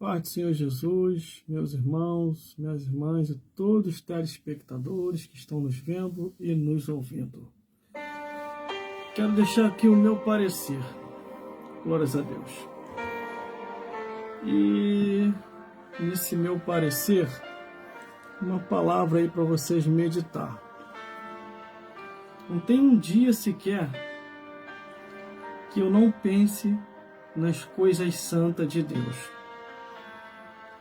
Paz do Senhor Jesus, meus irmãos, minhas irmãs e todos os telespectadores que estão nos vendo e nos ouvindo. Quero deixar aqui o meu parecer. Glórias a Deus. E nesse meu parecer, uma palavra aí para vocês meditar. Não tem um dia sequer que eu não pense nas coisas santas de Deus.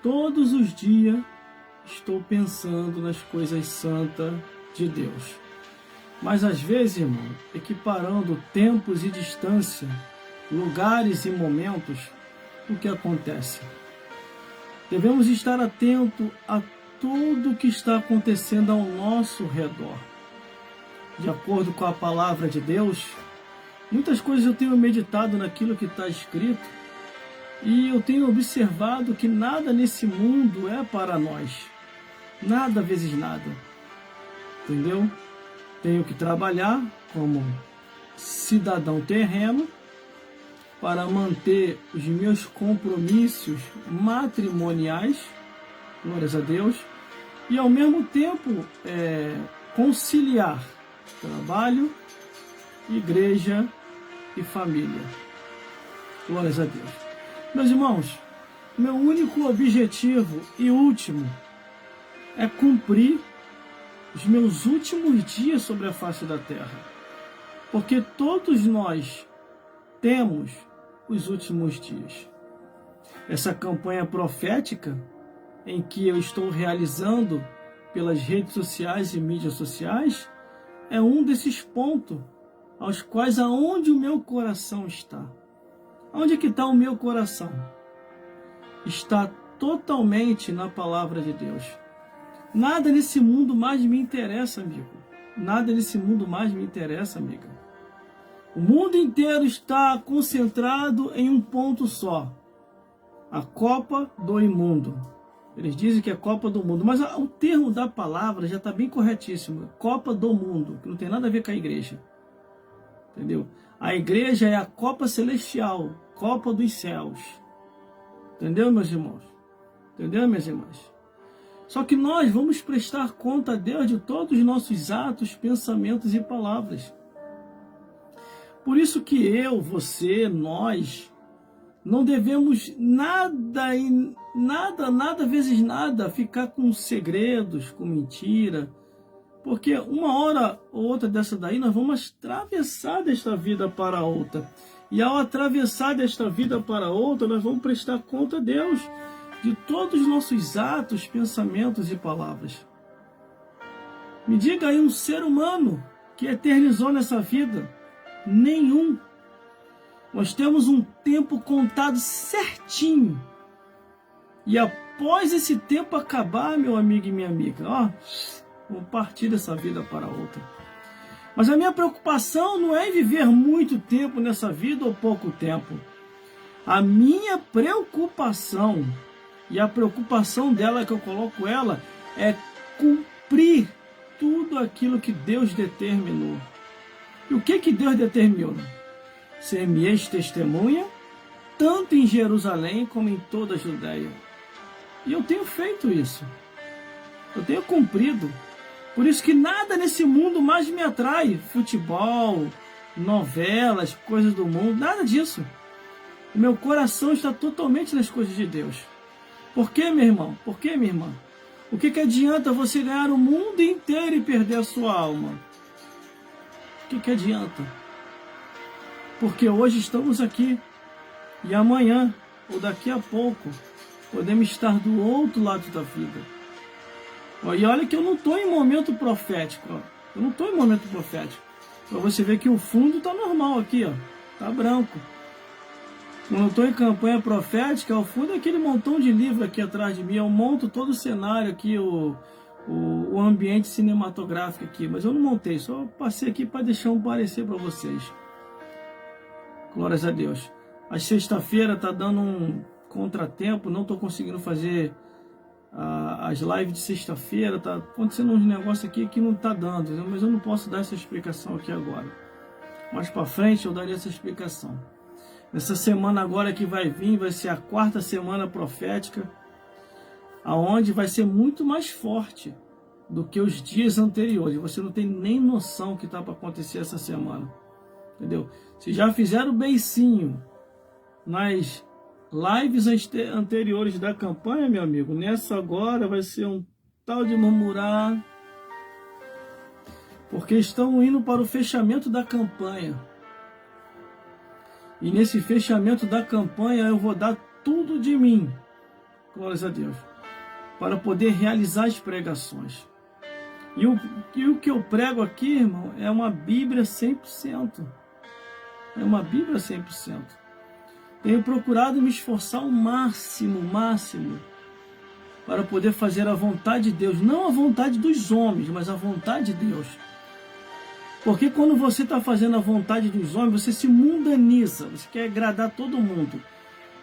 Todos os dias estou pensando nas coisas santas de Deus. Mas às vezes, irmão, equiparando tempos e distância, lugares e momentos, o que acontece? Devemos estar atentos a tudo o que está acontecendo ao nosso redor. De acordo com a palavra de Deus, muitas coisas eu tenho meditado naquilo que está escrito, e eu tenho observado que nada nesse mundo é para nós. Nada vezes nada. Entendeu? Tenho que trabalhar como cidadão terreno para manter os meus compromissos matrimoniais, glórias a Deus, e ao mesmo tempo conciliar trabalho, igreja e família. Glórias a Deus. Meus irmãos, meu único objetivo e último é cumprir os meus últimos dias sobre a face da terra. Porque todos nós temos os últimos dias. Essa campanha profética em que eu estou realizando pelas redes sociais e mídias sociais é um desses pontos aos quais aonde o meu coração está. Onde que está o meu coração? Está totalmente na palavra de Deus. Nada nesse mundo mais me interessa, amigo. Nada nesse mundo mais me interessa, amiga. O mundo inteiro está concentrado em um ponto só. A Copa do Mundo. Eles dizem que é Copa do Mundo, mas o termo da palavra já está bem corretíssimo. Copa do Mundo, que não tem nada a ver com a igreja. Entendeu? A igreja é a Copa Celestial, Copa dos Céus. Entendeu, meus irmãos? Entendeu, minhas irmãs? Só que nós vamos prestar conta a Deus de todos os nossos atos, pensamentos e palavras. Por isso que eu, você, nós, não devemos nada vezes nada, ficar com segredos, com mentira. Porque uma hora ou outra dessa daí, nós vamos atravessar desta vida para a outra. E ao atravessar desta vida para a outra, nós vamos prestar conta a Deus de todos os nossos atos, pensamentos e palavras. Me diga aí um ser humano que eternizou nessa vida. Nenhum. Nós temos um tempo contado certinho. E após esse tempo acabar, meu amigo e minha amiga, vou partir dessa vida para outra. Mas a minha preocupação não é em viver muito tempo nessa vida ou pouco tempo. A minha preocupação, e a preocupação dela que eu coloco ela, é cumprir tudo aquilo que Deus determinou. E o que Deus determinou? Ser-me-eis testemunha, tanto em Jerusalém como em toda a Judéia. E eu tenho feito isso. Eu tenho cumprido. Por isso que nada nesse mundo mais me atrai. Futebol, novelas, coisas do mundo, nada disso. O meu coração está totalmente nas coisas de Deus. Por quê, meu irmão? Por quê, minha irmã? O que adianta você ganhar o mundo inteiro e perder a sua alma? O que adianta? Porque hoje estamos aqui e amanhã, ou daqui a pouco, podemos estar do outro lado da vida. E olha que eu não estou em momento profético. Eu não estou em momento profético. Para você ver que o fundo está normal aqui. Está branco. Quando eu estou em campanha profética, o fundo é aquele montão de livro aqui atrás de mim. Eu monto todo o cenário aqui, o ambiente cinematográfico aqui. Mas eu não montei, só passei aqui para deixar um parecer para vocês. Glórias a Deus. A sexta-feira está dando um contratempo. Não estou conseguindo fazer as lives de sexta-feira, tá acontecendo uns negócios aqui que não tá dando, mas eu não posso dar essa explicação aqui agora. Mais para frente eu daria essa explicação. Nessa semana agora que vai vir, vai ser a 4ª semana profética, aonde vai ser muito mais forte do que os dias anteriores. Você não tem nem noção o que está para acontecer essa semana, entendeu? Se já fizeram beicinho nas lives anteriores da campanha, meu amigo, nessa agora vai ser um tal de murmurar, porque estão indo para o fechamento da campanha. E nesse fechamento da campanha eu vou dar tudo de mim, glórias a Deus, para poder realizar as pregações. E o que eu prego aqui, irmão, é uma Bíblia 100%. É uma Bíblia 100%. Tenho procurado me esforçar ao máximo, para poder fazer a vontade de Deus. Não a vontade dos homens, mas a vontade de Deus. Porque quando você está fazendo a vontade dos homens, você se mundaniza, você quer agradar todo mundo.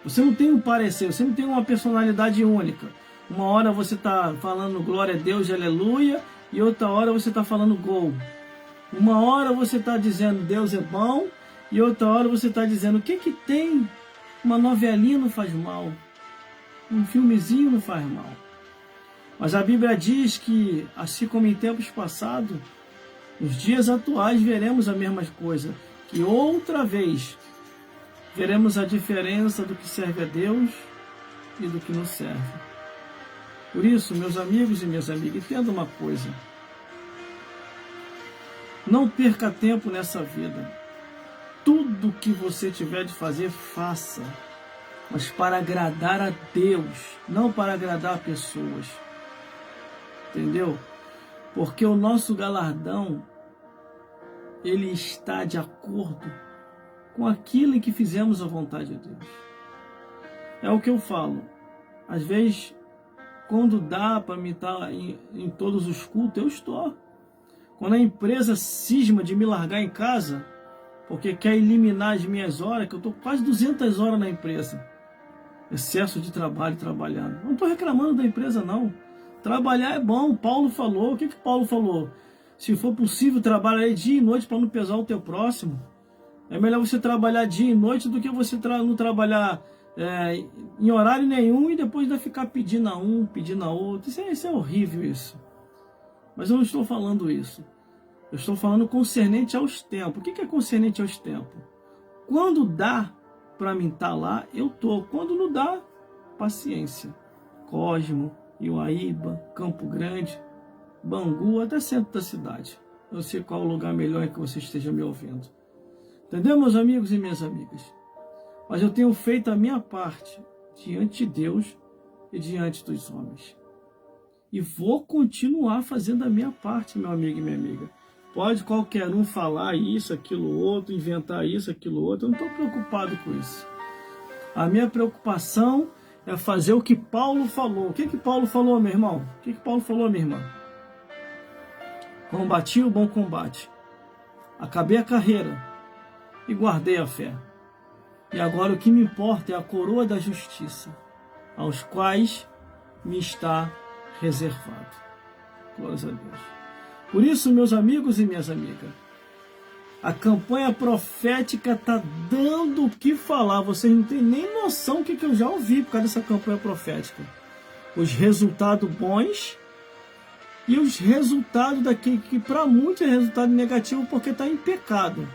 Você não tem um parecer, você não tem uma personalidade única. Uma hora você está falando glória a Deus, aleluia, e outra hora você está falando gol. Uma hora você está dizendo Deus é bom, e outra hora você está dizendo o que que tem? Uma novelinha não faz mal, um filmezinho não faz mal. Mas a Bíblia diz que, assim como em tempos passados, nos dias atuais veremos a mesma coisa, que outra vez veremos a diferença do que serve a Deus e do que não serve. Por isso, meus amigos e minhas amigas, entenda uma coisa: não perca tempo nessa vida. Tudo que você tiver de fazer, faça, mas para agradar a Deus, não para agradar pessoas. Entendeu? Porque o nosso galardão, ele está de acordo com aquilo em que fizemos a vontade de Deus. É o que eu falo. Às vezes, quando dá para me estar em todos os cultos, eu estou. Quando a empresa cisma de me largar em casa, porque quer eliminar as minhas horas, que eu estou quase 200 horas na empresa. Excesso de trabalho trabalhando. Não estou reclamando da empresa, não. Trabalhar é bom. Paulo falou. O que Paulo falou? Se for possível, trabalhar dia e noite para não pesar o teu próximo. É melhor você trabalhar dia e noite do que você não trabalhar em horário nenhum e depois ainda ficar pedindo a um, pedindo a outro. Isso é horrível, isso. Mas eu não estou falando isso. Eu estou falando concernente aos tempos. O que é concernente aos tempos? Quando dá para mim estar lá, eu estou. Quando não dá, paciência. Cosmo, Ioaíba, Campo Grande, Bangu, até centro da cidade. Eu sei qual o lugar melhor em que você esteja me ouvindo. Entendeu, meus amigos e minhas amigas? Mas eu tenho feito a minha parte diante de Deus e diante dos homens. E vou continuar fazendo a minha parte, meu amigo e minha amiga. Pode qualquer um falar isso, aquilo, outro, inventar isso, aquilo, outro. Eu não estou preocupado com isso. A minha preocupação é fazer o que Paulo falou. O que Paulo falou, meu irmão? O que Paulo falou, minha irmã? Combati o bom combate. Acabei a carreira e guardei a fé. E agora o que me importa é a coroa da justiça, aos quais me está reservado. Glórias a Deus. Por isso, meus amigos e minhas amigas, a campanha profética está dando o que falar. Vocês não têm nem noção do que eu já ouvi por causa dessa campanha profética. Os resultados bons e os resultados daquele que para muitos é resultado negativo porque está em pecado.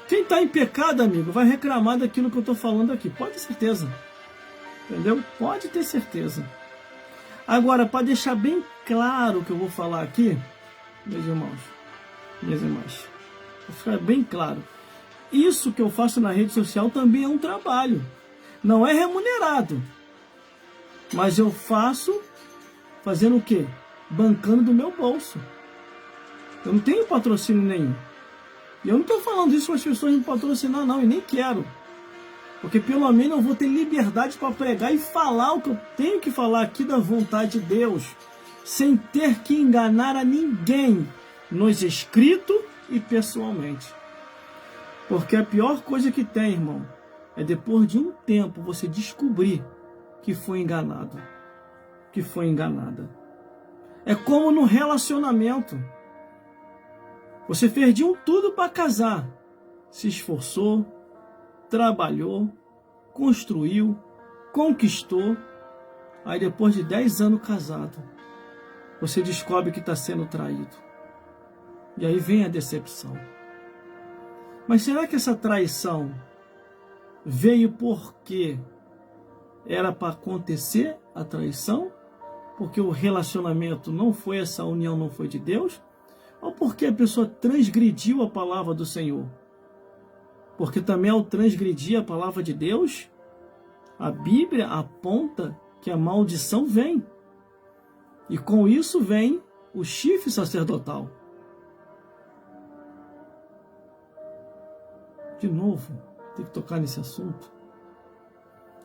Quem está em pecado, amigo, vai reclamar daquilo que eu estou falando aqui. Pode ter certeza. Entendeu? Pode ter certeza. Agora, para deixar bem claro o que eu vou falar aqui, meus irmãos, minhas irmãs, para ficar bem claro, isso que eu faço na rede social também é um trabalho. Não é remunerado. Mas eu faço fazendo o quê? Bancando do meu bolso. Eu não tenho patrocínio nenhum. E eu não estou falando isso para as pessoas me patrocinar, não, e nem quero. Porque pelo menos eu vou ter liberdade para pregar e falar o que eu tenho que falar aqui da vontade de Deus, sem ter que enganar a ninguém, nos escritos e pessoalmente. Porque a pior coisa que tem, irmão, é depois de um tempo você descobrir que foi enganado, que foi enganada. É como no relacionamento. Você fez de um tudo para casar, se esforçou, trabalhou, construiu, conquistou. Aí depois de 10 anos casado, você descobre que está sendo traído. E aí vem a decepção. Mas será que essa traição veio porque era para acontecer a traição? Porque o relacionamento não foi, essa união não foi de Deus? Ou porque a pessoa transgrediu a palavra do Senhor? Porque também ao transgredir a palavra de Deus, a Bíblia aponta que a maldição vem. E com isso vem o chifre sacerdotal. De novo, tem que tocar nesse assunto.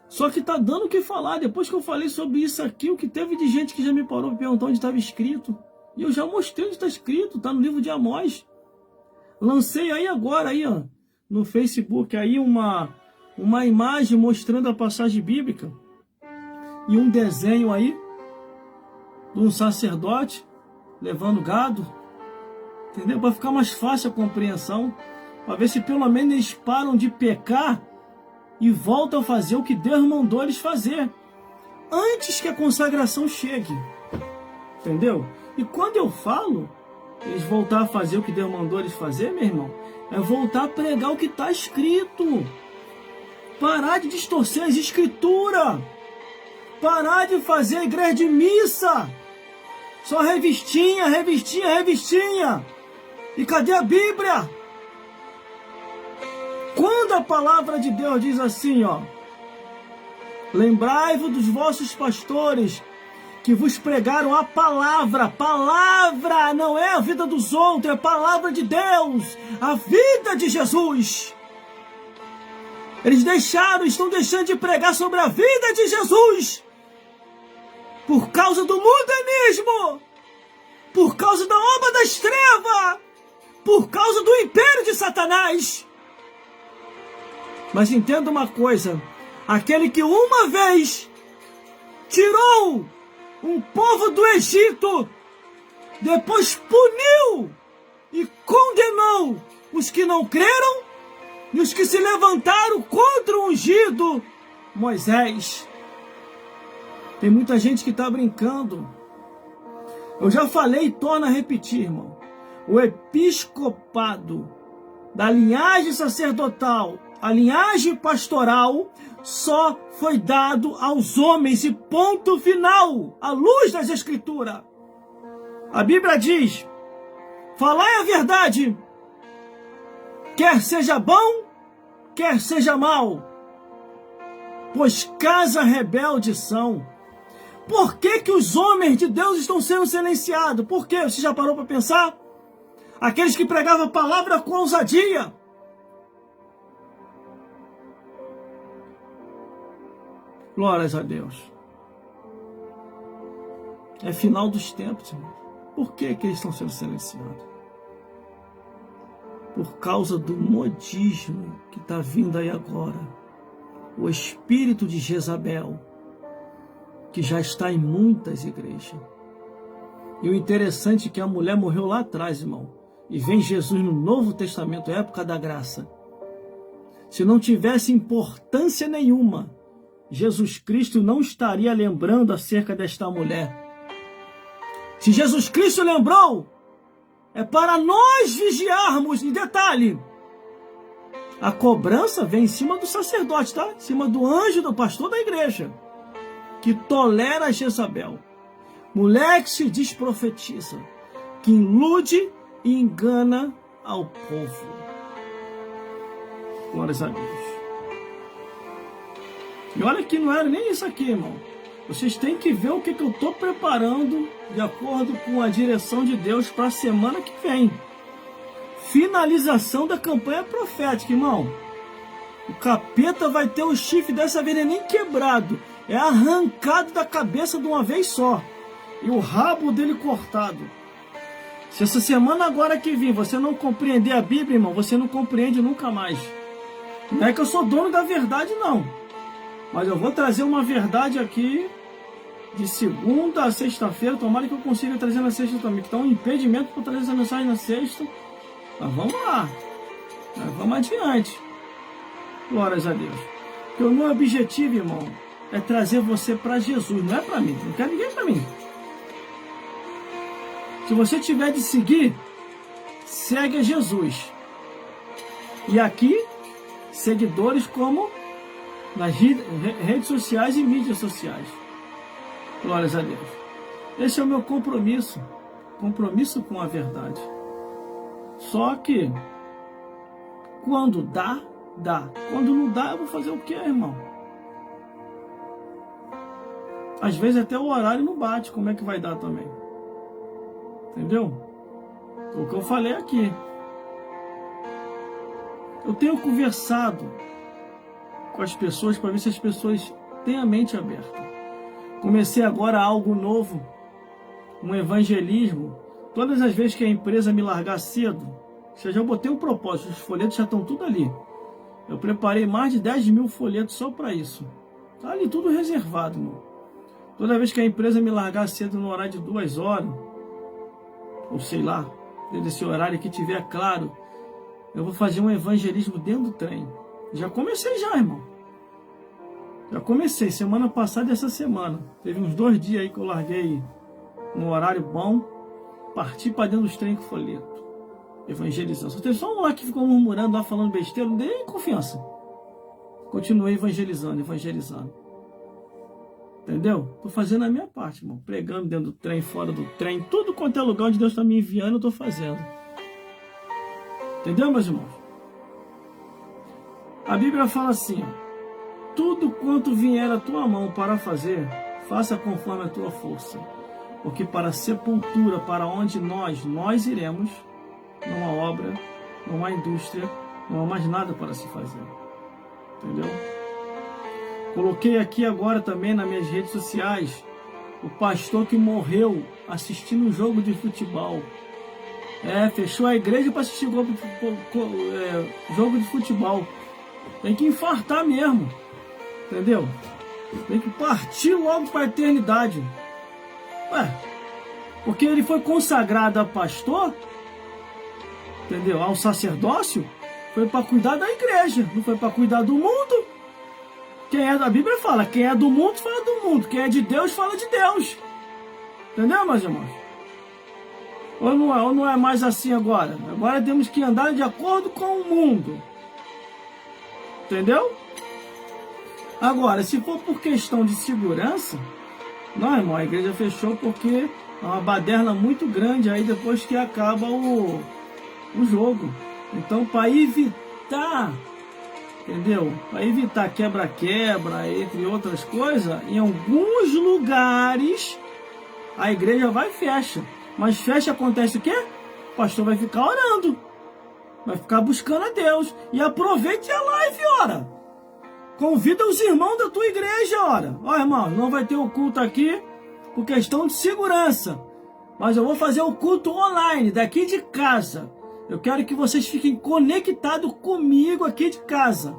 Só que tá dando o que falar. Depois que eu falei sobre isso aqui, o que teve de gente que já me parou para perguntar onde estava escrito. E eu já mostrei onde está escrito, tá no livro de Amós. Lancei aí agora, aí, ó, no Facebook, aí uma imagem mostrando a passagem bíblica. E um desenho aí de um sacerdote levando gado. Entendeu? Para ficar mais fácil a compreensão. Para ver se pelo menos eles param de pecar e voltam a fazer o que Deus mandou eles fazer, antes que a consagração chegue. Entendeu? E quando eu falo, eles voltar a fazer o que Deus mandou eles fazer, meu irmão, é voltar a pregar o que está escrito. Parar de distorcer as escrituras. Parar de fazer a igreja de missa. Só revistinha, revistinha, revistinha. E cadê a Bíblia? Quando a palavra de Deus diz assim, ó: lembrai-vos dos vossos pastores que vos pregaram a palavra. Palavra não é a vida dos outros, é a palavra de Deus, a vida de Jesus. Eles estão deixando de pregar sobre a vida de Jesus por causa do mundanismo, por causa da obra das trevas, por causa do império de Satanás. Mas entenda uma coisa: aquele que uma vez tirou um povo do Egito, depois puniu e condenou os que não creram e os que se levantaram contra o ungido Moisés. Tem muita gente que está brincando. Eu já falei e torno a repetir, irmão. O episcopado da linhagem sacerdotal, a linhagem pastoral, só foi dado aos homens e ponto final, à luz das Escrituras. A Bíblia diz: falai a verdade, quer seja bom, quer seja mal, pois casa rebelde são. Por que que os homens de Deus estão sendo silenciados? Por quê? Você já parou para pensar? Aqueles que pregavam a palavra com ousadia. Glórias a Deus. É final dos tempos, irmão. Por que que eles estão sendo silenciados? Por causa do modismo que está vindo aí agora. O espírito de Jezabel, que já está em muitas igrejas. E o interessante é que a mulher morreu lá atrás, irmão. E vem Jesus no Novo Testamento, época da graça. Se não tivesse importância nenhuma, Jesus Cristo não estaria lembrando acerca desta mulher. Se Jesus Cristo lembrou, é para nós vigiarmos. E detalhe, a cobrança vem em cima do sacerdote, tá? Em cima do anjo, do pastor da igreja, que tolera Jezabel. Mulher que se diz profetiza, que ilude e engana ao povo. Glórias a Deus. E olha que não era nem isso aqui, irmão. Vocês têm que ver o que eu estou preparando de acordo com a direção de Deus para a semana que vem. Finalização da campanha profética, irmão. O capeta vai ter o chifre, dessa vez não é nem quebrado, é arrancado da cabeça de uma vez só. E o rabo dele cortado. Se essa semana agora que vir você não compreender a Bíblia, irmão, você não compreende nunca mais. Não é que eu sou dono da verdade, não. Mas eu vou trazer uma verdade aqui de segunda a sexta-feira. Tomara que eu consiga trazer na sexta também, que está um impedimento para trazer essa mensagem na sexta. Mas vamos lá. Mas vamos adiante. Glórias a Deus. Porque o meu objetivo, irmão, é trazer você para Jesus, não é para mim. Não quero ninguém para mim. Se você tiver de seguir, segue a Jesus. E aqui, seguidores como nas redes sociais e mídias sociais. Glórias a Deus. Esse é o meu compromisso. Compromisso com a verdade. Só que, quando dá, dá. Quando não dá, eu vou fazer o quê, irmão? Às vezes até o horário não bate. Como é que vai dar também? Entendeu? O que eu falei aqui. Eu tenho conversado com as pessoas para ver se as pessoas têm a mente aberta. Comecei agora algo novo, um evangelismo. Todas as vezes que a empresa me largar cedo, eu já botei um propósito, os folhetos já estão tudo ali. Eu preparei mais de 10 mil folhetos só para isso. Está ali tudo reservado, irmão. Toda vez que a empresa me largar cedo no horário de 2 horas, ou sei lá, dentro desse horário que tiver claro, eu vou fazer um evangelismo dentro do trem. Já comecei já, irmão. Já comecei, semana passada e essa semana. Teve uns 2 dias aí que eu larguei um horário bom, parti para dentro dos trem com folheto. Evangelizando. Só teve só um lá que ficou murmurando, lá falando besteira, não dei nem confiança. Continuei evangelizando. Entendeu? Tô fazendo a minha parte, irmão. Pregando dentro do trem, fora do trem, tudo quanto é lugar onde Deus está me enviando, eu tô fazendo. Entendeu, meus irmãos? A Bíblia fala assim, ó, tudo quanto vier à tua mão para fazer, faça conforme a tua força. Porque para a sepultura, para onde nós iremos, não há obra, não há indústria, não há mais nada para se fazer. Entendeu? Coloquei aqui agora também nas minhas redes sociais o pastor que morreu assistindo um jogo de futebol. Fechou a igreja para assistir jogo de futebol. Tem que infartar mesmo. Entendeu? Tem que partir logo para a eternidade. Porque ele foi consagrado a pastor, entendeu? Ao sacerdócio, foi para cuidar da igreja, não foi para cuidar do mundo. A Bíblia fala, quem é do mundo, fala do mundo. Quem é de Deus, fala de Deus. Entendeu, meus irmãos? Ou não é mais assim agora? Agora temos que andar de acordo com o mundo. Entendeu? Agora, se for por questão de segurança, não, irmão, a igreja fechou porque é uma baderna muito grande aí depois que acaba o jogo. Então, para evitar, entendeu? Para evitar quebra-quebra, entre outras coisas, em alguns lugares a igreja vai e fecha. Mas fecha, acontece o quê? O pastor vai ficar orando. Vai ficar buscando a Deus. E aproveite a live, ora. Convida os irmãos da tua igreja, ora. Ó, irmão, não vai ter o culto aqui por questão de segurança. Mas eu vou fazer o culto online, daqui de casa. Eu quero que vocês fiquem conectados comigo aqui de casa.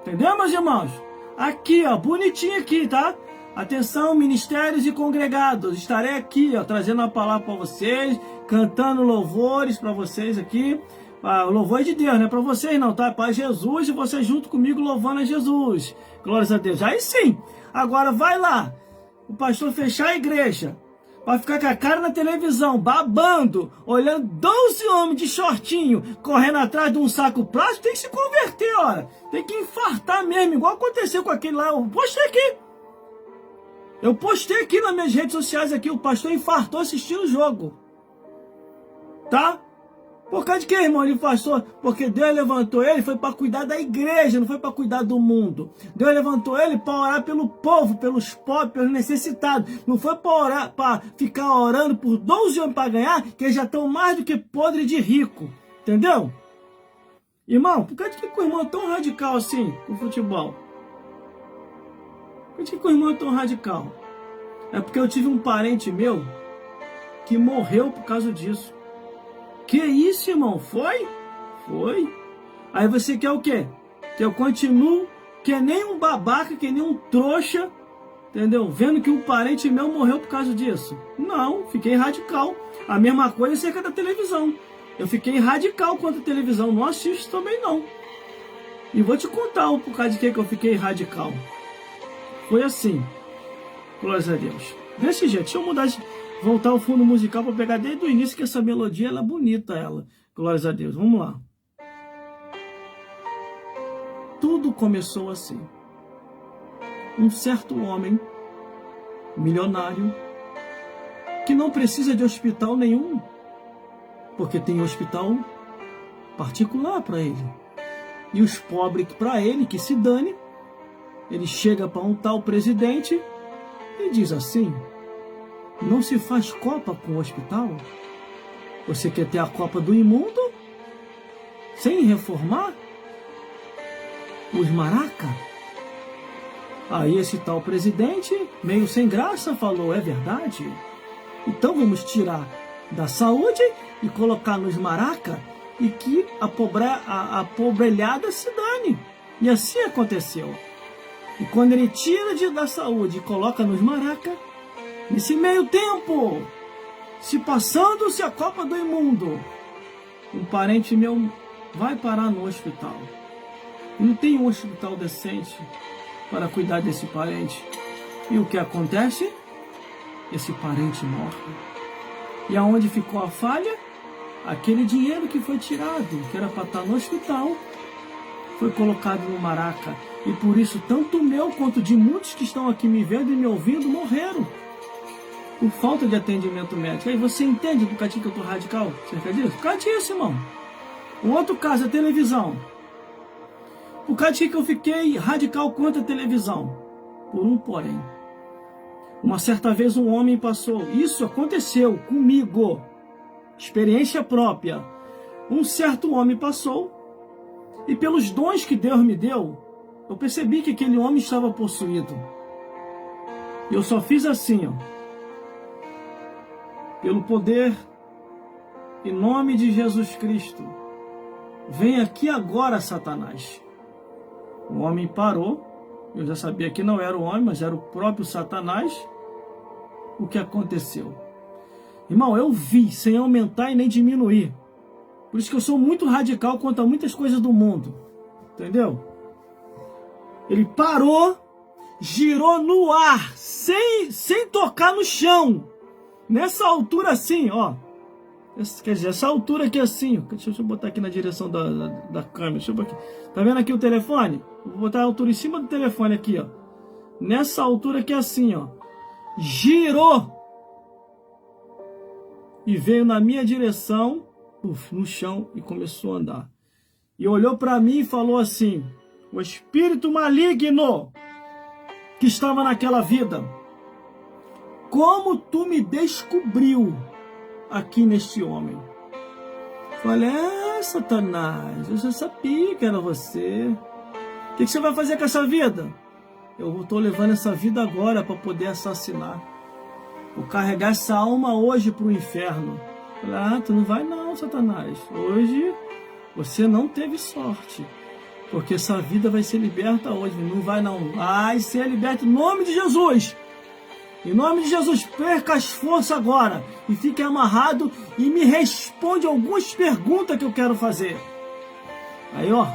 Entendeu, meus irmãos? Aqui, ó, bonitinho aqui, tá? Atenção, ministérios e congregados. Estarei aqui, ó, trazendo a palavra para vocês, cantando louvores para vocês aqui. O louvor é de Deus, não é para vocês não, tá? É para Jesus e vocês junto comigo louvando a Jesus. Glórias a Deus. Aí sim. Agora vai lá. O pastor fechar a igreja. Vai ficar com a cara na televisão, babando, olhando 12 homens de shortinho, correndo atrás de um saco plástico, tem que se converter, ora. Tem que infartar mesmo, igual aconteceu com aquele lá. Eu postei aqui nas minhas redes sociais aqui, o pastor infartou assistindo o jogo. Tá? Por causa de que, irmão, ele infartou? Porque Deus levantou ele, foi para cuidar da igreja, não foi para cuidar do mundo. Deus levantou ele para orar pelo povo, pelos pobres, pelos necessitados. Não foi para orar, para ficar orando por 12 homens para ganhar, que eles já estão mais do que podre de rico. Entendeu? Irmão, por que o irmão é tão radical assim com o futebol? Por que o irmão é tão radical? É porque eu tive um parente meu que morreu por causa disso. Que isso, irmão? Foi? Foi. Aí você quer o quê? Que eu continue, que nem um babaca, que nem um trouxa, entendeu? Vendo que um parente meu morreu por causa disso. Não, fiquei radical. A mesma coisa acerca da televisão. Eu fiquei radical contra a televisão. Não assisto também não. E vou te contar por causa de que eu fiquei radical. Foi assim, glórias a Deus. Desse jeito, deixa eu mudar, voltar o fundo musical para pegar desde o início, que essa melodia ela é bonita, ela. Glórias a Deus, vamos lá. Tudo começou assim. Um certo homem, milionário, que não precisa de hospital nenhum, porque tem hospital particular para ele. E os pobres para ele, que se dane, ele chega para um tal presidente e diz assim: não se faz copa com o hospital? Você quer ter a copa do imundo? Sem reformar? Os maraca? Aí esse tal presidente, meio sem graça, falou: é verdade? Então vamos tirar da saúde e colocar nos maraca e que a pobrelhada se dane. E assim aconteceu. E quando ele tira da saúde e coloca nos maraca, nesse meio tempo, se passando-se a copa do imundo, um parente meu vai parar no hospital. Não tem um hospital decente para cuidar desse parente. E o que acontece? Esse parente morre. E aonde ficou a falha? Aquele dinheiro que foi tirado, que era para estar no hospital, foi colocado no maraca. E por isso, tanto o meu quanto de muitos que estão aqui me vendo e me ouvindo morreram por falta de atendimento médico. Aí você entende do cadinho que eu tô radical cerca disso? Por causa disso, irmão. O outro caso, a televisão. Por causa de que eu fiquei radical contra a televisão? Por um porém. Uma certa vez um homem passou, isso aconteceu comigo, experiência própria. Um certo homem passou, e pelos dons que Deus me deu, eu percebi que aquele homem estava possuído. E eu só fiz assim, ó. Pelo poder, em nome de Jesus Cristo, vem aqui agora, Satanás. O homem parou. Eu já sabia que não era o homem, mas era o próprio Satanás. O que aconteceu? Irmão, eu vi, sem aumentar e nem diminuir. Por isso que eu sou muito radical quanto a muitas coisas do mundo. Entendeu? Ele parou, girou no ar, sem tocar no chão. Nessa altura assim, ó. Quer dizer, essa altura aqui assim. Deixa eu botar aqui na direção da câmera. Deixa eu botar aqui. Tá vendo aqui o telefone? Vou botar a altura em cima do telefone aqui, ó. Nessa altura aqui assim, ó. Girou. E veio na minha direção, no chão, e começou a andar. E olhou para mim e falou assim: o espírito maligno que estava naquela vida, como tu me descobriu aqui neste homem? Falei: Satanás, eu já sabia que era você. O que você vai fazer com essa vida? Eu estou levando essa vida agora para poder assassinar. Vou carregar essa alma hoje para o inferno. Falei: tu não vai não, Satanás. Hoje você não teve sorte, porque essa vida vai ser liberta hoje. Não vai não. Vai ser liberta em nome de Jesus. Em nome de Jesus, perca as forças agora e fique amarrado e me responde algumas perguntas que eu quero fazer. Aí, ó,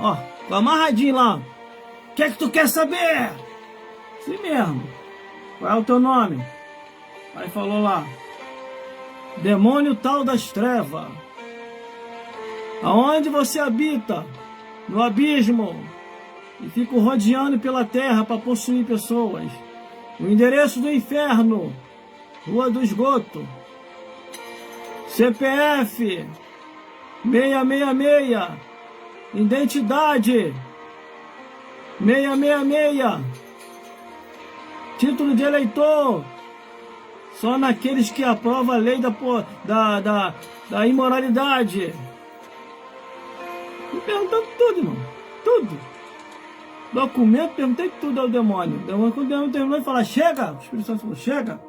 tô amarradinho lá. O que é que tu quer saber? Assim mesmo. Qual é o teu nome? Aí falou lá: demônio tal das trevas. Aonde você habita? No abismo. E fico rodeando pela terra para possuir pessoas. O endereço do inferno, Rua do Esgoto, CPF 666, identidade 666, título de eleitor só naqueles que aprovam a lei da imoralidade. Me perguntando tudo, irmão, tudo. Documento, perguntei tudo ao demônio. Quando o demônio terminou de falar: chega! O Espírito Santo falou: chega!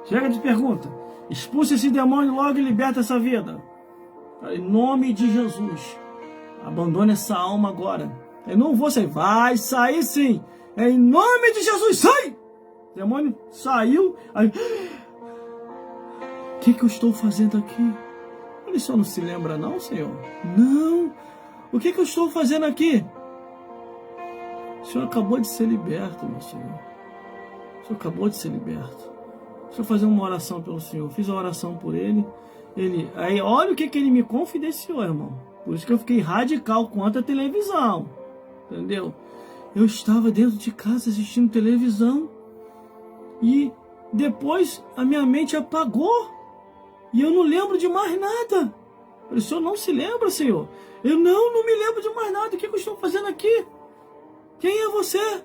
Chega de pergunta. Expulsa esse demônio logo e liberta essa vida. Em nome de Jesus. Abandone essa alma agora. Eu não vou sair. Vai sair sim. Em nome de Jesus, sai! O demônio saiu. Aí, o que eu estou fazendo aqui? Ele só não se lembra não, Senhor? Não. O que eu estou fazendo aqui? O senhor acabou de ser liberto, meu senhor. O senhor acabou de ser liberto. Deixa eu fazer uma oração pelo senhor. Fiz a oração por ele. Aí olha o que ele me confidenciou, irmão. Por isso que eu fiquei radical contra a televisão. Entendeu? Eu estava dentro de casa assistindo televisão. E depois a minha mente apagou. E eu não lembro de mais nada. O senhor não se lembra, senhor? Eu não me lembro de mais nada. O que eu estou fazendo aqui? Quem é você?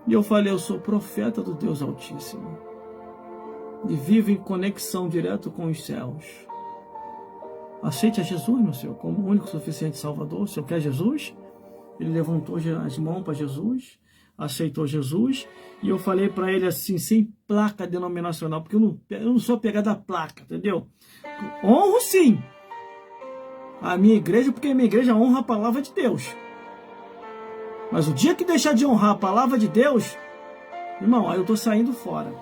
E eu falei, eu sou profeta do Deus Altíssimo. E vivo em conexão direto com os céus. Aceite a Jesus, meu Senhor, como o único suficiente Salvador. O Senhor quer Jesus? Ele levantou as mãos para Jesus, aceitou Jesus. E eu falei para ele assim, sem placa denominacional, porque eu não sou apegado à placa, entendeu? Honro sim a minha igreja, porque a minha igreja honra a palavra de Deus. Mas o dia que deixar de honrar a palavra de Deus, irmão, aí eu estou saindo fora.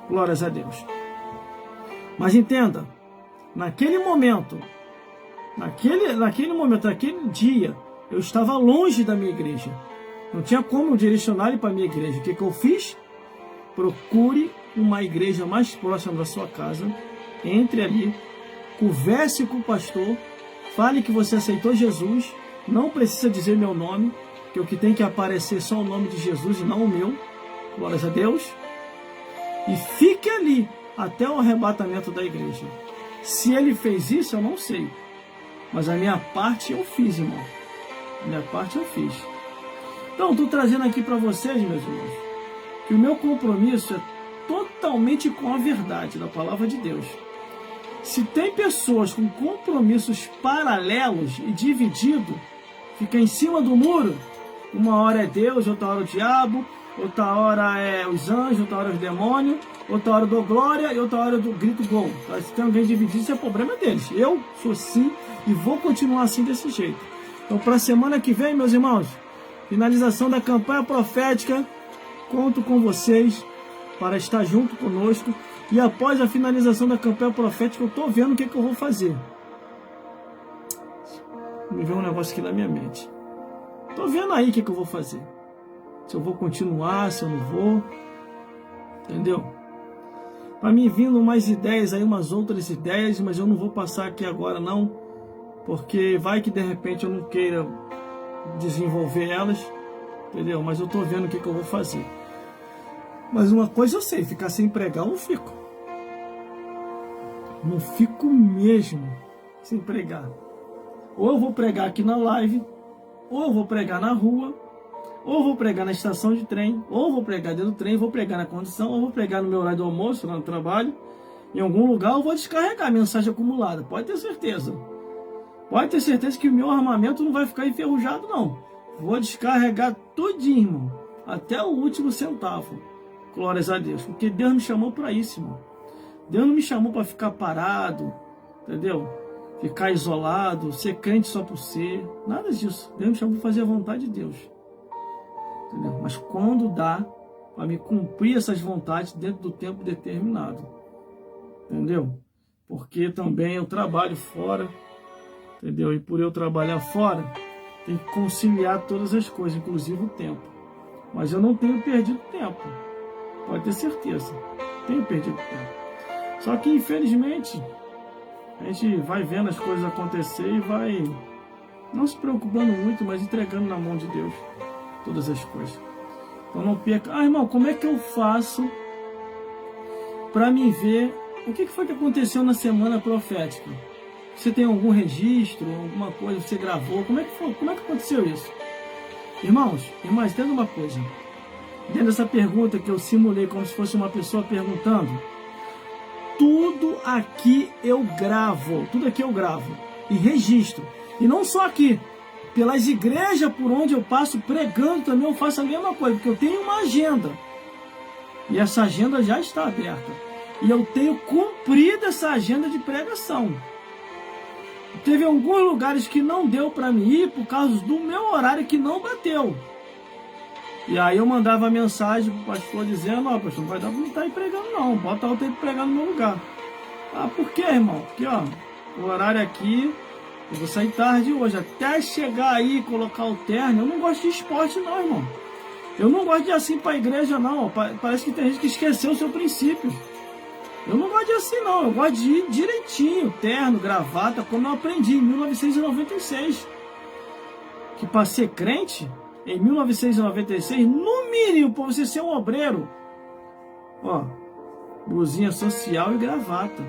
Glórias a Deus. Mas entenda, naquele momento, naquele dia, eu estava longe da minha igreja. Não tinha como eu direcionar ele para a minha igreja. O que eu fiz? Procure uma igreja mais próxima da sua casa. Entre ali, converse com o pastor, fale que você aceitou Jesus. Não precisa dizer meu nome, que o que tem que aparecer é só o nome de Jesus e não o meu. Glórias a Deus. E fique ali até o arrebatamento da igreja. Se ele fez isso, eu não sei. Mas a minha parte eu fiz, irmão. A minha parte eu fiz. Então, estou trazendo aqui para vocês, meus irmãos, que o meu compromisso é totalmente com a verdade da palavra de Deus. Se tem pessoas com compromissos paralelos e divididos, fica em cima do muro, uma hora é Deus, outra hora o diabo, outra hora é os anjos, outra hora os demônios, outra hora eu dou glória e outra hora eu grito gol. Se tem alguém dividido, isso é problema deles. Eu sou assim e vou continuar assim desse jeito. Então, para a semana que vem, meus irmãos, finalização da campanha profética, conto com vocês para estar junto conosco. E após a finalização da campanha profética, eu estou vendo o que eu vou fazer. Me veio um negócio aqui na minha mente. Estou vendo aí o que eu vou fazer. Se eu vou continuar, se eu não vou. Entendeu? Para mim vindo mais ideias aí, umas outras ideias, mas eu não vou passar aqui agora não. Porque vai que de repente eu não queira desenvolver elas. Entendeu? Mas eu estou vendo o que eu vou fazer. Mas uma coisa eu sei, ficar sem pregar eu não fico. Não fico mesmo sem pregar. Ou eu vou pregar aqui na live, ou eu vou pregar na rua, ou eu vou pregar na estação de trem, ou eu vou pregar dentro do trem, vou pregar na condição, ou eu vou pregar no meu horário do almoço, lá no trabalho. Em algum lugar eu vou descarregar a mensagem acumulada, pode ter certeza. Pode ter certeza que o meu armamento não vai ficar enferrujado não. Vou descarregar tudinho, irmão, até o último centavo. Glórias a Deus, porque Deus me chamou para isso, irmão. Deus não me chamou para ficar parado, entendeu? Ficar isolado, ser crente só por ser, nada disso. Deus me chamou para fazer a vontade de Deus, entendeu? Mas quando dá para me cumprir essas vontades dentro do tempo determinado, entendeu? Porque também eu trabalho fora, entendeu? E por eu trabalhar fora, tem que conciliar todas as coisas, inclusive o tempo. Mas eu não tenho perdido tempo. Pode ter certeza, tenho perdido tempo. Só que infelizmente a gente vai vendo as coisas acontecer e vai não se preocupando muito, mas entregando na mão de Deus todas as coisas. Então não perca. Irmão, como é que eu faço para me ver o que foi que aconteceu na semana profética? Você tem algum registro, alguma coisa que você gravou? Como é que foi? Como é que aconteceu isso? Irmãos, entenda uma coisa. Dentro dessa pergunta que eu simulei como se fosse uma pessoa perguntando, tudo aqui eu gravo e registro. E não só aqui, pelas igrejas por onde eu passo pregando também eu faço a mesma coisa, porque eu tenho uma agenda. E essa agenda já está aberta. E eu tenho cumprido essa agenda de pregação. Teve alguns lugares que não deu para mim ir por causa do meu horário que não bateu. E aí eu mandava mensagem pro pastor dizendo, ó, pastor, não vai dar pra não estar aí pregando não, bota outro aí pra pregar no meu lugar. Ah, por quê, irmão? Porque, ó, o horário aqui Eu vou sair tarde hoje, até chegar aí e colocar o terno. Eu não gosto de esporte não, irmão. Eu não gosto de ir assim para a igreja não. Parece que tem gente que esqueceu o seu princípio. Eu não gosto de ir assim não. Eu gosto de ir direitinho, terno, gravata, como eu aprendi em 1996. Que para ser crente, em 1996, no mínimo, para você ser um obreiro, ó, blusinha social e gravata.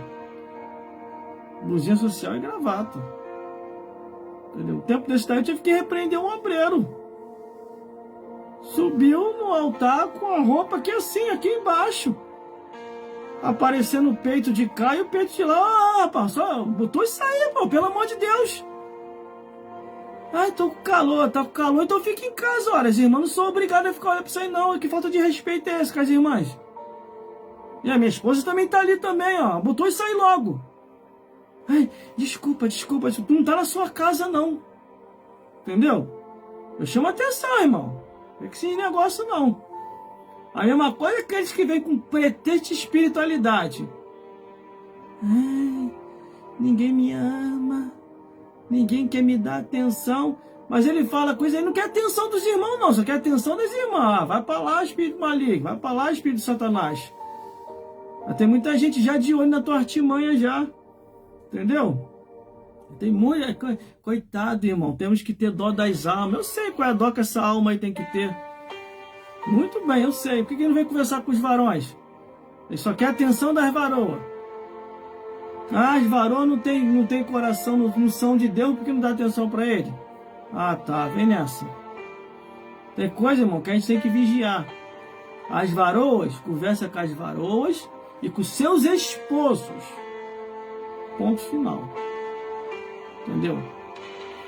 Blusinha social e gravata. Entendeu? O tempo desse daí eu tive que repreender um obreiro. Subiu no altar com a roupa aqui assim, aqui embaixo. Aparecendo o peito de cá e o peito de lá. Ah, rapaz, só botou isso aí, pô, pelo amor de Deus. Ai, tô com calor, tá com calor, então fica em casa, olha. As irmãs não são obrigadas a ficar olhando pra isso aí, não. Que falta de respeito é essa com as irmãs? E a minha esposa também tá ali também, ó. Botou isso aí logo. Ai, desculpa, tu não tá na sua casa, não. Entendeu? Eu chamo atenção, irmão. Não é que esse negócio, não. A mesma coisa é aqueles que vêm com pretexto de espiritualidade. Ai, ninguém me ama. Ninguém quer me dar atenção. Mas ele fala coisa aí, não quer atenção dos irmãos, não. Só quer atenção das irmãs. Vai pra lá, espírito maligno. Vai pra lá, espírito de Satanás. Tem muita gente já de olho na tua artimanha já. Entendeu? Tem muita... Coitado, irmão. Temos que ter dó das almas. Eu sei qual é a dó que essa alma aí tem que ter. Muito bem, eu sei. Por que ele não vem conversar com os varões? Ele só quer a atenção das varoas. Ah, as varoas não tem coração, não são de Deus, porque não dá atenção para ele? Ah, tá. Vem nessa. Tem coisa, irmão, que a gente tem que vigiar. As varoas, conversa com as varoas e com seus esposos. Ponto final. Entendeu?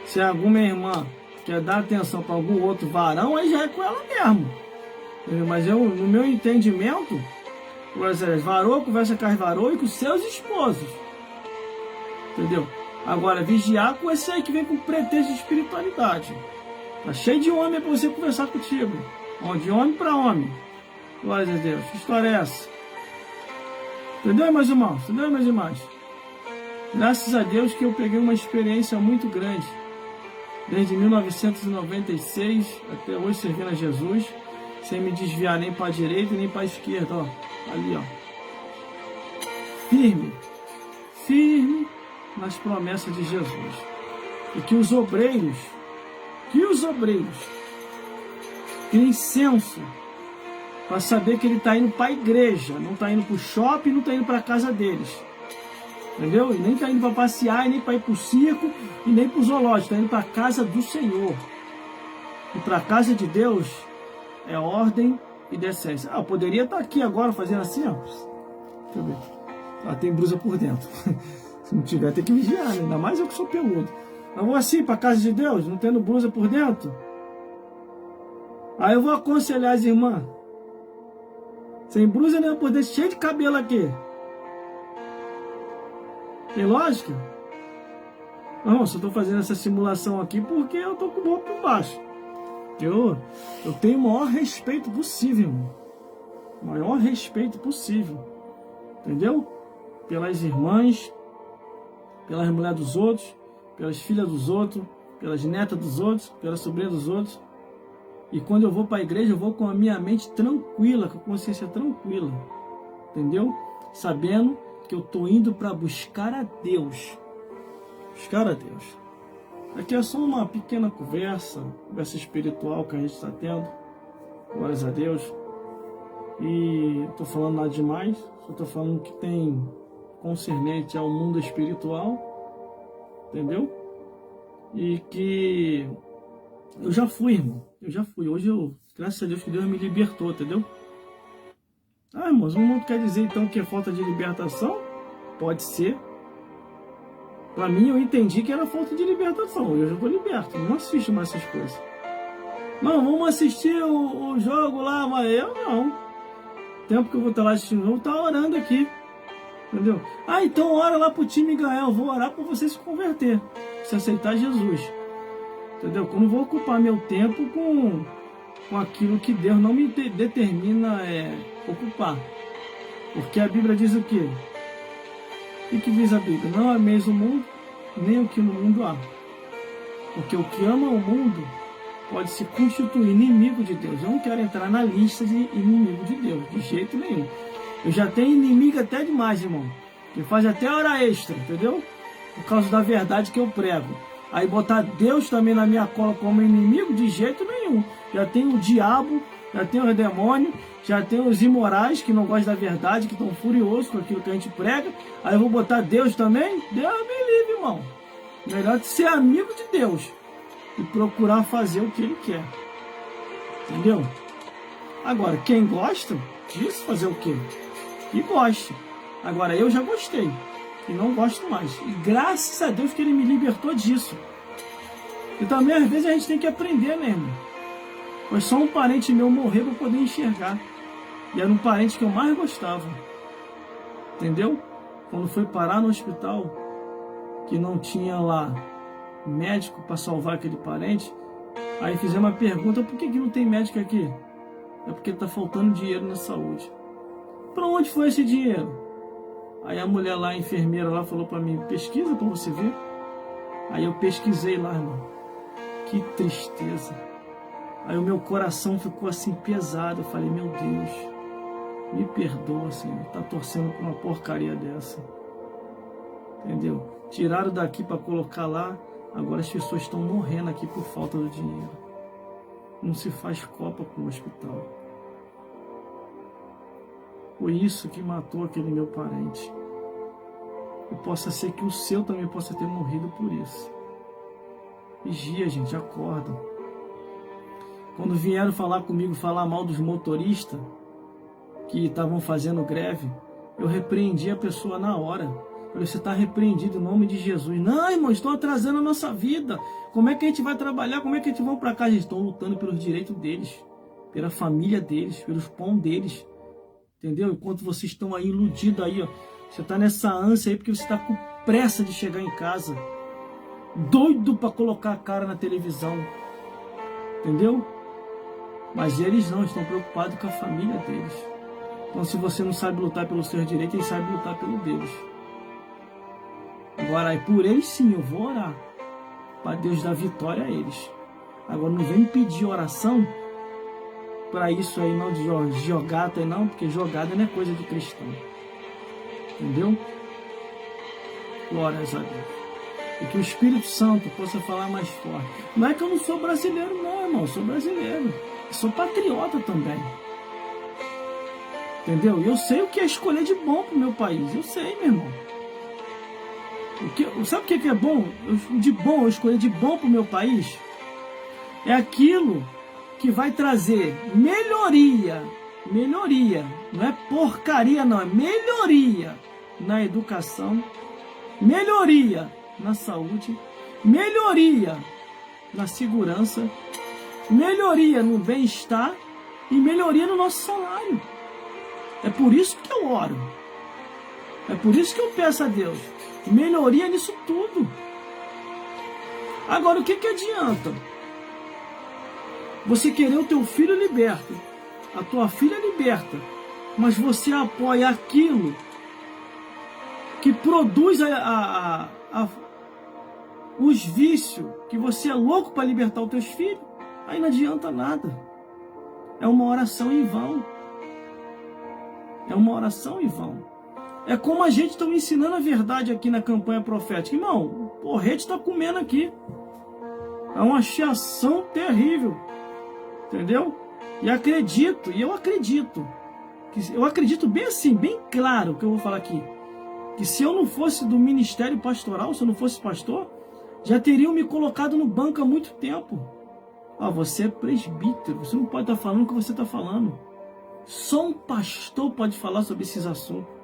Se alguma irmã quer dar atenção para algum outro varão, aí já é com ela mesmo. Mas eu, no meu entendimento, as varoas conversam com as varoas e com seus esposos. Entendeu? Agora, vigiar com esse aí que vem com pretexto de espiritualidade. Tá cheio de homem para você conversar contigo. De homem para homem. Glória a Deus. Que história é essa? Entendeu, meus irmãos? Entendeu, meus irmãos? Graças a Deus que eu peguei uma experiência muito grande. Desde 1996 até hoje servindo a Jesus. Sem me desviar nem para a direita nem para a esquerda. Ó. Ali, ó. Firme. Firme nas promessas de Jesus. E que os obreiros tenham senso para saber que ele está indo para a igreja, não está indo para o shopping, não está indo para a casa deles. Entendeu? E nem está indo para passear, e nem para ir para o circo, e nem para o zoológico. Está indo para a casa do Senhor. E para a casa de Deus é ordem e decência. Eu poderia estar aqui agora fazendo assim, ó. Deixa eu ver. Tem blusa por dentro. Se não tiver, tem que vigiar, né? Ainda mais eu que sou peludo. Eu vou assim para a casa de Deus, não tendo blusa por dentro. Aí eu vou aconselhar as irmãs. Sem blusa nem por dentro, cheio de cabelo aqui. Tem lógica? Não, só estou fazendo essa simulação aqui porque eu estou com o bobo por baixo. Eu tenho o maior respeito possível, irmão. O maior respeito possível. Entendeu? Pelas irmãs, pelas mulheres dos outros, pelas filhas dos outros, pelas netas dos outros, pelas sobrinhas dos outros. E quando eu vou para a igreja, eu vou com a minha mente tranquila, com a consciência tranquila. Entendeu? Sabendo que eu estou indo para buscar a Deus. Buscar a Deus. Aqui é só uma pequena conversa espiritual que a gente está tendo. Glórias a Deus. E não estou falando nada demais. Só estou falando que tem concernente ao mundo espiritual. Entendeu? E que eu já fui, irmão. Eu já fui. Hoje graças a Deus que Deus me libertou, entendeu? Ah, irmãos, o mundo quer dizer então que é falta de libertação? Pode ser. Para mim, eu entendi que era falta de libertação. Eu já estou liberto, não assisto mais essas coisas. Não, vamos assistir o jogo lá, mas eu não. O tempo que eu vou estar lá assistindo, eu vou estar orando aqui. Entendeu? Ah, então ora lá pro time ganhar. Eu vou orar para você se converter, se aceitar Jesus. Entendeu? Eu não vou ocupar meu tempo com aquilo que Deus não me determina ocupar. Porque a Bíblia diz o quê? O que diz a Bíblia? Não ameis o mundo, nem o que no mundo há. Porque o que ama o mundo pode se constituir inimigo de Deus. Eu não quero entrar na lista de inimigo de Deus, de jeito nenhum. Eu já tenho inimigo até demais, irmão. Que faz até hora extra, entendeu? Por causa da verdade que eu prego. Aí botar Deus também na minha cola como inimigo, de jeito nenhum. Já tem o diabo, já tem o demônio, já tem os imorais que não gostam da verdade, que estão furiosos com aquilo que a gente prega. Aí eu vou botar Deus também? Deus me livre, irmão. Melhor ser amigo de Deus e procurar fazer o que Ele quer. Entendeu? Agora, quem gosta disso, fazer o quê? Que goste. Agora, eu já gostei e não gosto mais. E graças a Deus que Ele me libertou disso. E também, às vezes, a gente tem que aprender, né, irmão? Foi só um parente meu morrer para poder enxergar. E era um parente que eu mais gostava. Entendeu? Quando foi parar no hospital, que não tinha lá médico para salvar aquele parente, aí fizemos uma pergunta: por que não tem médico aqui? É porque está faltando dinheiro na saúde. Para onde foi esse dinheiro? Aí a mulher lá, a enfermeira lá, falou para mim: pesquisa para você ver. Aí eu pesquisei lá, irmão. Que tristeza. Aí o meu coração ficou assim pesado. Eu falei: meu Deus, me perdoa, Senhor, tá torcendo por uma porcaria dessa. Entendeu? Tiraram daqui para colocar lá. Agora as pessoas estão morrendo aqui por falta do dinheiro. Não se faz copa com o hospital. Foi isso que matou aquele meu parente. E possa ser que o seu também possa ter morrido por isso. Vigia, gente, acorda. Quando vieram falar comigo, falar mal dos motoristas que estavam fazendo greve, eu repreendi a pessoa na hora. Falei: você está repreendido em nome de Jesus. Não, irmão, estão atrasando a nossa vida. Como é que a gente vai trabalhar? Como é que a gente vai para casa? Eles estão lutando pelos direitos deles, pela família deles, pelos pão deles. Entendeu? Enquanto vocês estão aí iludidos aí, ó. Você está nessa ânsia aí porque você está com pressa de chegar em casa. Doido para colocar a cara na televisão. Entendeu? Mas eles não, estão preocupados com a família deles. Então, se você não sabe lutar pelos seus direitos, eles sabem lutar pelo deles. Agora, aí por eles sim, eu vou orar para Deus dar vitória a eles. Agora, não vem me pedir oração para isso aí, não, de jogada, não, porque jogada não é coisa de cristão. Entendeu? Glórias a Deus. E que o Espírito Santo possa falar mais forte. Não é que eu não sou brasileiro, não, irmão. Eu sou brasileiro. Eu sou patriota também. Entendeu? Eu sei o que é escolher de bom para o meu país. Eu sei, meu irmão. Sabe o que é bom? De bom, eu escolher de bom para o meu país? É aquilo que vai trazer melhoria. Melhoria. Não é porcaria, não. É melhoria na educação. Melhoria na saúde. Melhoria na segurança. Melhoria no bem-estar. E melhoria no nosso salário. É por isso que eu oro. É por isso que eu peço a Deus melhoria nisso tudo. Agora, o que adianta você querer o teu filho liberto, a tua filha liberta, mas você apoia aquilo que produz os vícios, que você é louco para libertar os teus filhos? Aí não adianta nada. É uma oração em vão. É uma oração em vão. É como a gente está ensinando a verdade aqui na campanha profética. Irmão, o porrete está comendo aqui. É uma chiação terrível. Entendeu? E eu acredito bem assim, bem claro que eu vou falar aqui. Que se eu não fosse do ministério pastoral, se eu não fosse pastor, já teriam me colocado no banco há muito tempo. Você é presbítero, você não pode estar falando o que você está falando. Só um pastor pode falar sobre esses assuntos.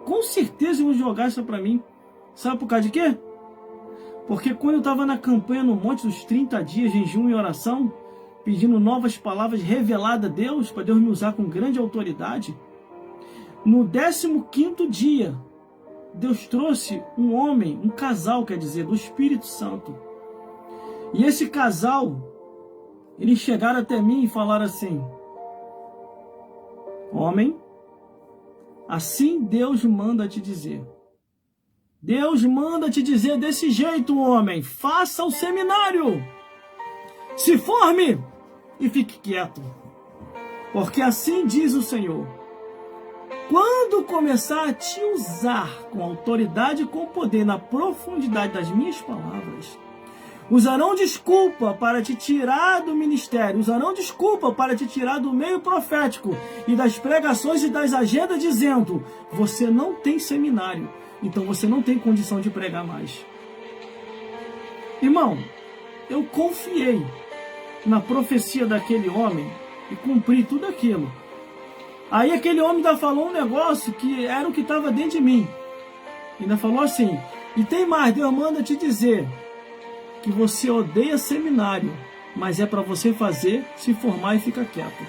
Com certeza vão jogar isso para mim. Sabe por causa de quê? Porque quando eu estava na campanha no Monte dos 30 dias, jejum e oração, pedindo novas palavras reveladas a Deus, para Deus me usar com grande autoridade, no 15º dia, Deus trouxe um homem, um casal, quer dizer, do Espírito Santo. E esse casal, eles chegaram até mim e falaram assim: homem, assim Deus manda te dizer, Deus manda te dizer desse jeito, homem. Faça o seminário. Se forme e fique quieto. Porque assim diz o Senhor. Quando começar a te usar com autoridade e com poder na profundidade das minhas palavras, usarão desculpa para te tirar do ministério, usarão desculpa para te tirar do meio profético e das pregações e das agendas, dizendo: você não tem seminário, então você não tem condição de pregar mais. Irmão, eu confiei na profecia daquele homem e cumpri tudo aquilo. Aí aquele homem ainda falou um negócio que era o que estava dentro de mim. Ainda falou assim: e tem mais, Deus manda te dizer que você odeia seminário, mas é para você fazer, se formar e ficar quieto.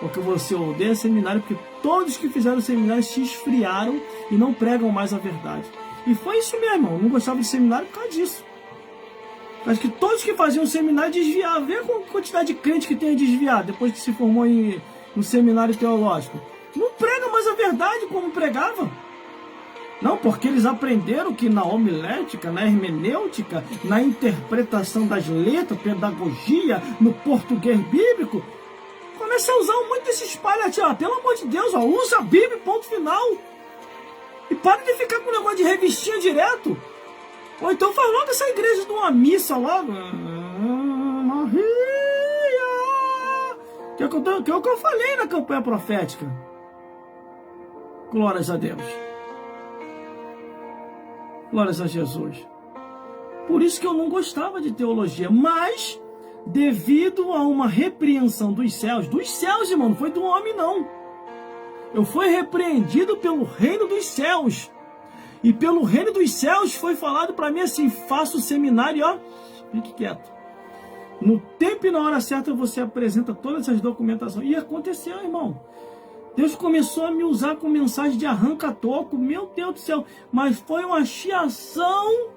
Porque você odeia seminário, porque todos que fizeram seminário se esfriaram e não pregam mais a verdade. E foi isso mesmo, irmão. Eu não gostava de seminário por causa disso. Acho que todos que faziam seminário desviavam. Vê a quantidade de crente que tem desviado depois que se formou no seminário teológico. Não prega mais a verdade como pregava. Não, porque eles aprenderam que na homilética, na hermenêutica, na interpretação das letras, pedagogia, no português bíblico, começa a usar muito esses palhativos. Pelo amor de Deus, ó, usa a Bíblia, ponto final. E para de ficar com o negócio de revistinha direto. Ou então faz logo essa igreja de uma missa logo. Maria! Que é o que eu falei na campanha profética. Glórias a Deus. Glórias a Jesus. Por isso que eu não gostava de teologia. Mas, devido a uma repreensão dos céus, irmão, não foi do homem, não. Eu fui repreendido pelo reino dos céus. E pelo reino dos céus foi falado para mim assim: faça o seminário, ó, fique quieto. No tempo e na hora certa você apresenta todas essas documentações. E aconteceu, irmão. Deus começou a me usar com mensagem de arranca-toco. Meu Deus do céu. Mas foi uma chiação.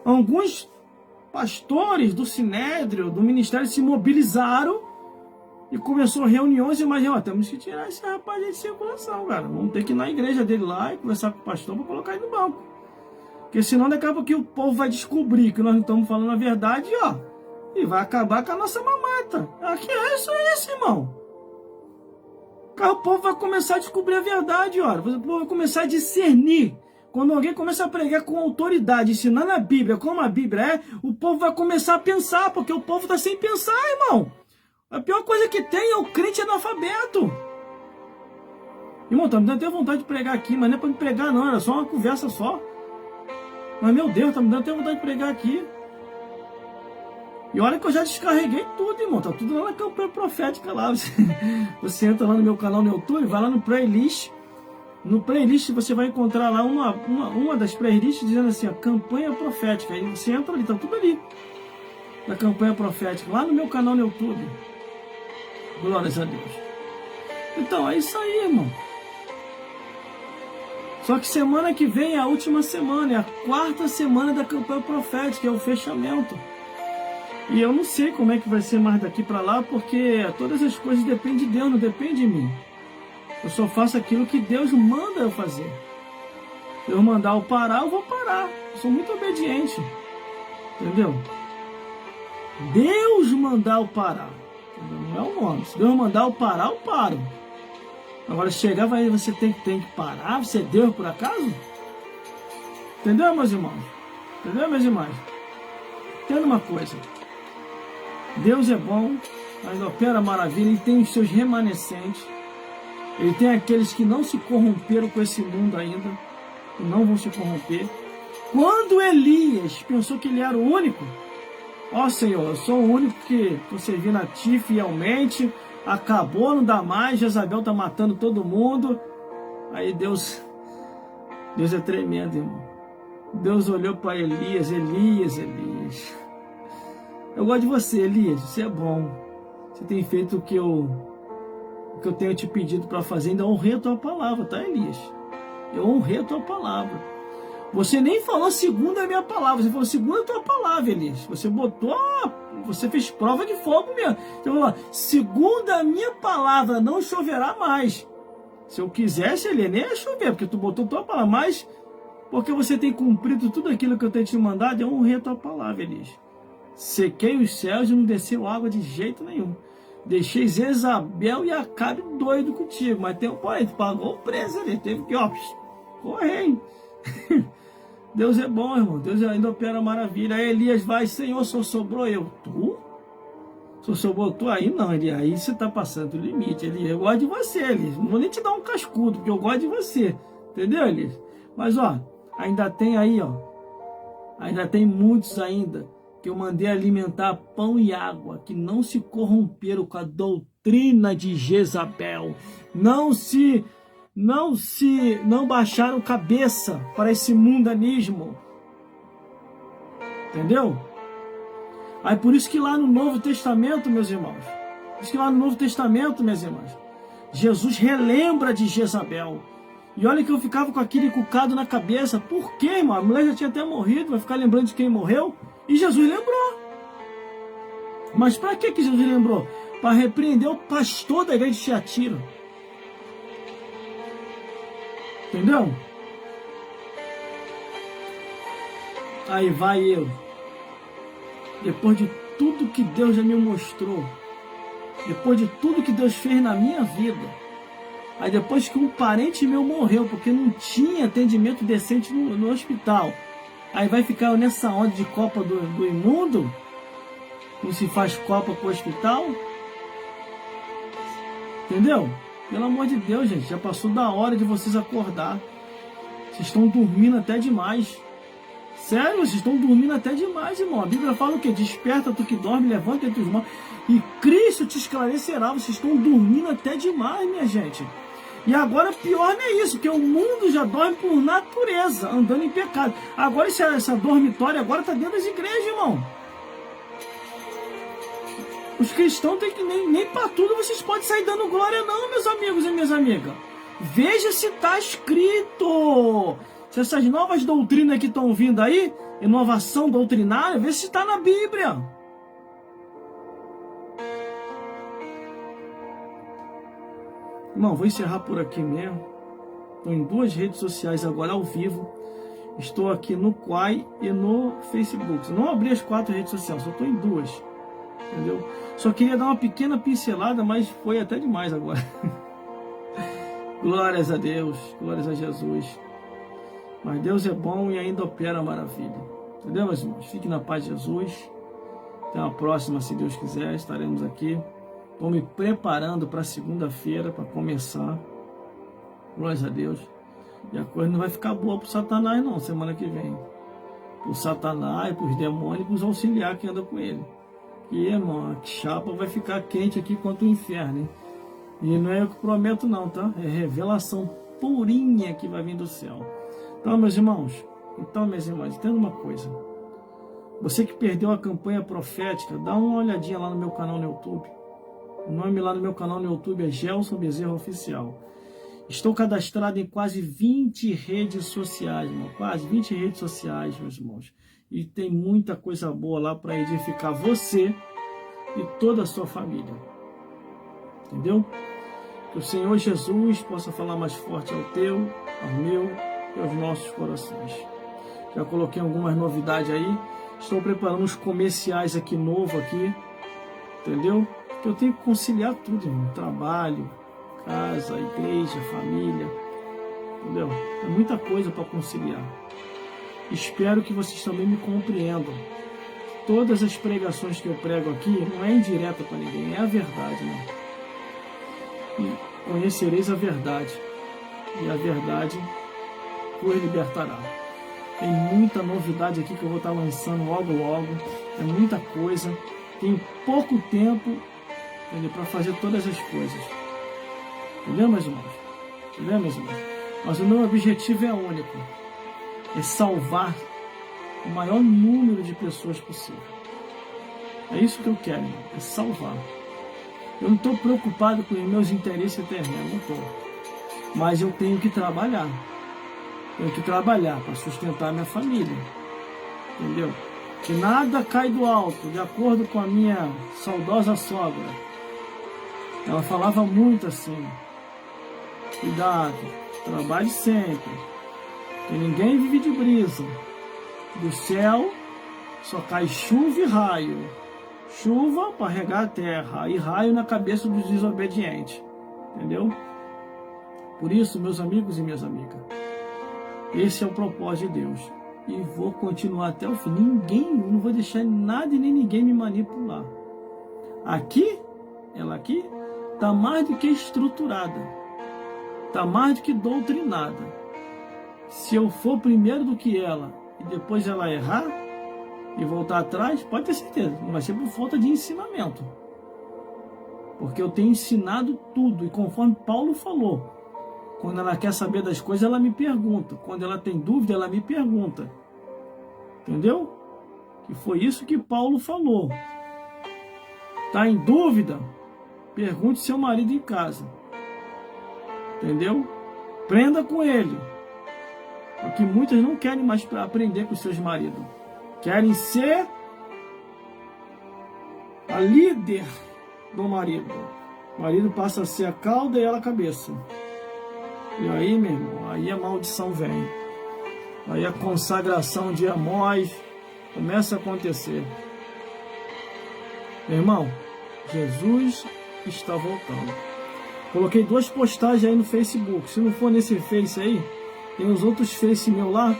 Alguns pastores do Sinédrio, do ministério, se mobilizaram. E começou reuniões e mais, ó, temos que tirar esse rapaz de circulação, cara. Vamos ter que ir na igreja dele lá e conversar com o pastor para colocar ele no banco. Porque senão daqui a pouco o povo vai descobrir que nós não estamos falando a verdade, ó. E vai acabar com a nossa mamata. Que é isso, irmão. O povo vai começar a descobrir a verdade, ó. O povo vai começar a discernir. Quando alguém começa a pregar com autoridade, ensinando a Bíblia como a Bíblia é, o povo vai começar a pensar, porque o povo está sem pensar, irmão. A pior coisa que tem é o crente analfabeto. Irmão, tá me dando até vontade de pregar aqui, mas não é para me pregar não, era só uma conversa só. Mas meu Deus, tá me dando até vontade de pregar aqui. E olha que eu já descarreguei tudo, irmão. Tá tudo lá na campanha profética lá. Você entra lá no meu canal no YouTube, vai lá no playlist. No playlist você vai encontrar lá uma das playlists dizendo assim, ó, campanha profética. Aí você entra ali, tá tudo ali. Na campanha profética, lá no meu canal no YouTube. Glórias a Deus. Então, é isso aí, irmão. Só que semana que vem é a última semana, é a 4ª semana da campanha profética, é o fechamento. E eu não sei como é que vai ser mais daqui para lá, porque todas as coisas dependem de Deus, não depende de mim. Eu só faço aquilo que Deus manda eu fazer. Se Deus mandar eu parar, eu vou parar. Eu sou muito obediente. Entendeu? Deus mandar eu parar. Não é o homem. Se Deus mandar eu parar, eu paro. Agora chegar, você tem que parar? Você é Deus por acaso? Entendeu, meus irmãos? Entendeu, meus irmãos? Entenda uma coisa. Deus é bom, mas opera maravilha. Ele tem os seus remanescentes. Ele tem aqueles que não se corromperam com esse mundo ainda. E não vão se corromper. Quando Elias pensou que ele era o único, ó Senhor, eu sou o único que estou servindo a Ti fielmente. Acabou, não dá mais. Jezabel está matando todo mundo. Aí Deus é tremendo, irmão. Deus olhou para Elias. Eu gosto de você, Elias. Você é bom. Você tem feito o que eu tenho te pedido para fazer. Ainda honrei a tua palavra, tá, Elias? Eu honrei a tua palavra. Você nem falou segundo a minha palavra, você falou segundo a tua palavra, Elias. Você botou, você fez prova de fogo mesmo. Então, lá, segundo a minha palavra, não choverá mais. Se eu quisesse, Elias, nem ia chover, porque tu botou a tua palavra. Mas, porque você tem cumprido tudo aquilo que eu tenho te mandado, eu honrei a tua palavra, Elias. Sequei os céus e não desceu água de jeito nenhum. Deixei Jezabel e Acabe doido contigo, mas tem um porém, tu pagou o preço ali, teve que, correr. Deus é bom, irmão, Deus ainda opera maravilha. Aí Elias vai, Senhor, só sobrou eu. Tu? Só sobrou tu? Aí não, Elias, aí você tá passando o limite, Elias. Eu gosto de você, Elias, não vou nem te dar um cascudo, porque eu gosto de você, entendeu, Elias? Mas, ainda tem aí, ainda tem muitos ainda, que eu mandei alimentar pão e água, que não se corromperam com a doutrina de Jezabel, não baixaram cabeça para esse mundanismo, entendeu? Aí por isso que lá no Novo Testamento, meus irmãos, minhas irmãs, Jesus relembra de Jezabel. E olha que eu ficava com aquele cucado na cabeça. Por quê, irmão? A mulher já tinha até morrido, vai ficar lembrando de quem morreu? E Jesus lembrou. Mas para que Jesus lembrou? Para repreender o pastor da igreja de Tiatira. Entendeu? Aí vai eu. Depois de tudo que Deus já me mostrou, depois de tudo que Deus fez na minha vida, aí depois que um parente meu morreu, porque não tinha atendimento decente no hospital, aí vai ficar nessa onda de Copa do Imundo? Não se faz Copa com o hospital? Entendeu? Pelo amor de Deus, gente, já passou da hora de vocês acordar. Vocês estão dormindo até demais. Sério, vocês estão dormindo até demais, irmão. A Bíblia fala o quê? Desperta tu que dorme, levanta entre os mortos, e Cristo te esclarecerá. Vocês estão dormindo até demais, minha gente. E agora pior não é isso, que o mundo já dorme por natureza, andando em pecado. Agora essa dormitória agora está dentro das igrejas, irmão. Os cristãos têm que nem para tudo vocês podem sair dando glória não, meus amigos e minhas amigas. Veja se está escrito. Se essas novas doutrinas que estão vindo aí, inovação doutrinária, vê se está na Bíblia. Irmão, vou encerrar por aqui mesmo. Estou em 2 redes sociais agora ao vivo. Estou aqui no Quai e no Facebook. Não abri as 4 redes sociais, só estou em 2. Entendeu? Só queria dar uma pequena pincelada, mas foi até demais agora. Glórias a Deus, glórias a Jesus. Mas Deus é bom e ainda opera maravilha. Entendeu, meus irmãos? Fique na paz de Jesus. Até a próxima, se Deus quiser, estaremos aqui. Estou me preparando para segunda-feira, para começar. Glórias a Deus. E a coisa não vai ficar boa para o Satanás, não, semana que vem. Para o Satanás, para os demônios e para os auxiliares que andam com ele. E, irmão, a chapa vai ficar quente aqui quanto o inferno, hein? E não é eu que prometo, não, tá? É revelação purinha que vai vir do céu. Então, meus irmãos, minhas irmãs, entenda uma coisa. Você que perdeu a campanha profética, dá uma olhadinha lá no meu canal no YouTube. O nome lá no meu canal no YouTube é Gelson Bezerra Oficial. Estou cadastrado em quase 20 redes sociais, irmão. Quase 20 redes sociais, meus irmãos. E tem muita coisa boa lá para edificar você e toda a sua família. Entendeu? Que o Senhor Jesus possa falar mais forte ao teu, ao meu e aos nossos corações. Já coloquei algumas novidades aí. Estou preparando uns comerciais aqui novo aqui. Entendeu? Que eu tenho que conciliar tudo, irmão. Trabalho, casa, igreja, família. Entendeu? É muita coisa para conciliar. Espero que vocês também me compreendam. Todas as pregações que eu prego aqui não é indireta para ninguém, é a verdade, né? E conhecereis a verdade, e a verdade vos libertará. Tem muita novidade aqui que eu vou estar lançando logo. É muita coisa. Tem pouco tempo para fazer todas as coisas. Entendeu, meus irmãos? Entendeu, meus irmãos? Mas o meu objetivo é único. É salvar o maior número de pessoas possível. É isso que eu quero, irmão. É salvar. Eu não estou preocupado com os meus interesses terrenos, não estou. Mas eu tenho que trabalhar. Tenho que trabalhar para sustentar a minha família. Entendeu? Que nada cai do alto, de acordo com a minha saudosa sogra. Ela falava muito assim: cuidado, trabalhe sempre. que ninguém vive de brisa. Do céu só cai chuva e raio. Chuva para regar a terra e raio na cabeça dos desobedientes. Entendeu? Por isso, meus amigos e minhas amigas, esse é o propósito de Deus. E vou continuar até o fim. Não vou deixar nada e nem ninguém me manipular. Aqui, ela aqui, está mais do que estruturada. Está mais do que doutrinada. Se eu for primeiro do que ela e depois ela errar e voltar atrás, pode ter certeza, não vai ser por falta de ensinamento. Porque eu tenho ensinado tudo. E conforme Paulo falou, quando ela quer saber das coisas, ela me pergunta. Quando ela tem dúvida, ela me pergunta. Entendeu? Que foi isso que Paulo falou. Está em dúvida? Pergunte seu marido em casa. Entendeu? Prenda com ele. Porque muitas não querem mais aprender com seus maridos. Querem ser a líder do marido. O marido passa a ser a cauda e ela a cabeça. E aí, meu irmão, aí a maldição vem. Aí a consagração de Amós começa a acontecer. Meu irmão, Jesus está voltando. Coloquei 2 postagens aí no Facebook. Se não for nesse Face aí, tem os outros Face meu lá,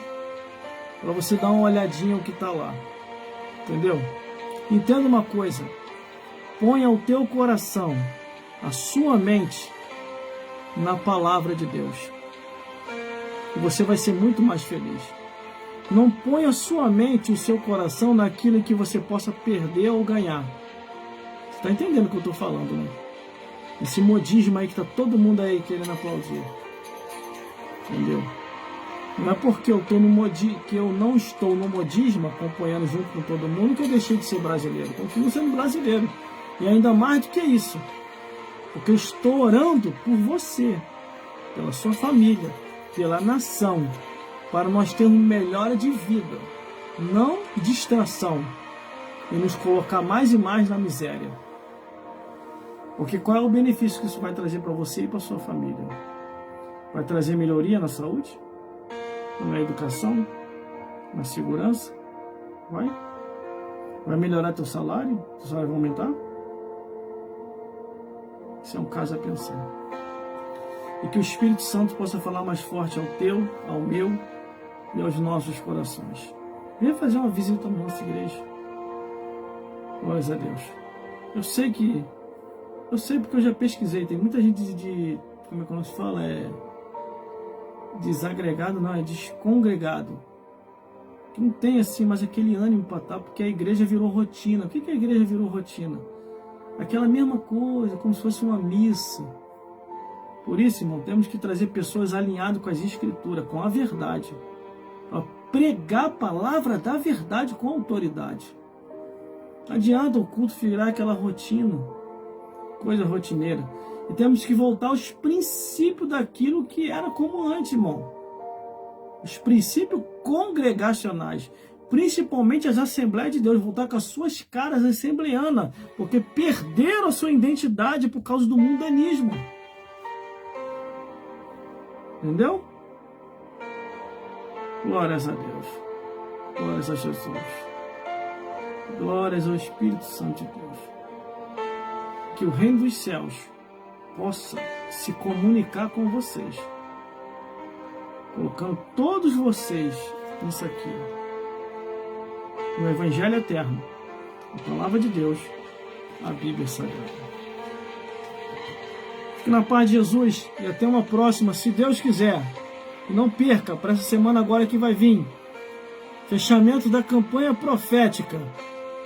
para você dar uma olhadinha no que está lá. Entendeu? Entenda uma coisa. Ponha o teu coração, a sua mente, na palavra de Deus. E você vai ser muito mais feliz. Não ponha a sua mente e o seu coração naquilo que você possa perder ou ganhar. Você está entendendo o que eu estou falando, né? Esse modismo aí que está todo mundo aí querendo aplaudir. Entendeu? Não é porque eu tô no que eu não estou no modismo, acompanhando junto com todo mundo, que eu deixei de ser brasileiro. Continuo sendo brasileiro. E ainda mais do que isso. Porque eu estou orando por você, pela sua família, pela nação, para nós termos melhora de vida, não distração, e nos colocar mais e mais na miséria. Porque qual é o benefício que isso vai trazer para você e para sua família? Vai trazer melhoria na saúde? Na educação? Na segurança? Vai? Vai melhorar teu salário? Teu salário vai aumentar? Isso é um caso a pensar. E que o Espírito Santo possa falar mais forte ao teu, ao meu e aos nossos corações. Venha fazer uma visita na nossa igreja. Glórias a Deus. Eu sei porque eu já pesquisei. Tem muita gente como é que nós fala? Desagregado, não, é descongregado. Que não tem assim, mas aquele ânimo para estar, porque a igreja virou rotina. O que a igreja virou rotina? Aquela mesma coisa, como se fosse uma missa. Por isso, irmão, temos que trazer pessoas alinhadas com as escrituras, com a verdade. Para pregar a palavra da verdade com autoridade. Não adianta o culto virar aquela rotina, coisa rotineira. E temos que voltar aos princípios daquilo que era como antes, irmão. Os princípios congregacionais. Principalmente as Assembleias de Deus. Voltar com as suas caras assembleanas. Porque perderam a sua identidade por causa do mundanismo. Entendeu? Glórias a Deus. Glórias a Jesus. Glórias ao Espírito Santo de Deus. Que o reino dos céus possa se comunicar com vocês, colocando todos vocês nisso aqui, no Evangelho Eterno, a Palavra de Deus, a Bíblia Sagrada. Fique na paz de Jesus e até uma próxima, se Deus quiser. E não perca, para essa semana agora que vai vir, fechamento da campanha profética,